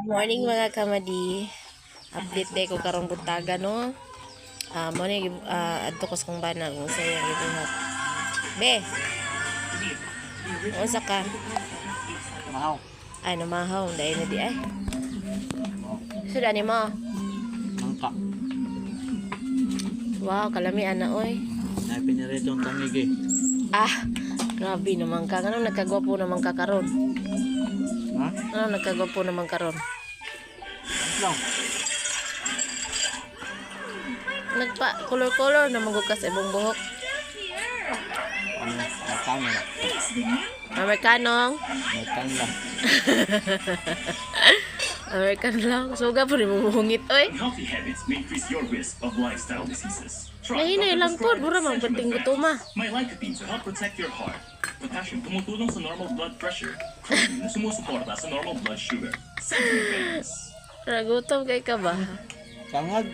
Morning mga kamadi. Update day ko karong buntaga no. Mo ni adto ko sa kong bana kung sa yang gibuhat. Be. Unsa ka? Mahaw. Ay namahaw dai na di ay. Sudah ni mo. Mangka. Wow, kalami ana oy. Nay pinirito ang tangigi. Grabe naman ka. Anong nagkagwapo naman ka karon? Ha? Anong nagkagwapo naman karon? Lang. Nagpa color-color naman ko sa ibong buhok. Ano? Magkano na? Amerikanong. Magkano lang. American lang. Suga po rin mumuhungit oy. Healthy habits may increase your risk of lifestyle diseases. Nahinay lang po. Mura mang penting gutuma. May lycopene to help protect your heart. Potassium tumutulong sa normal blood pressure. Protein na sumusuporta sa normal blood sugar. Central Vitamins. Ragutom kay ka ba? Sangag.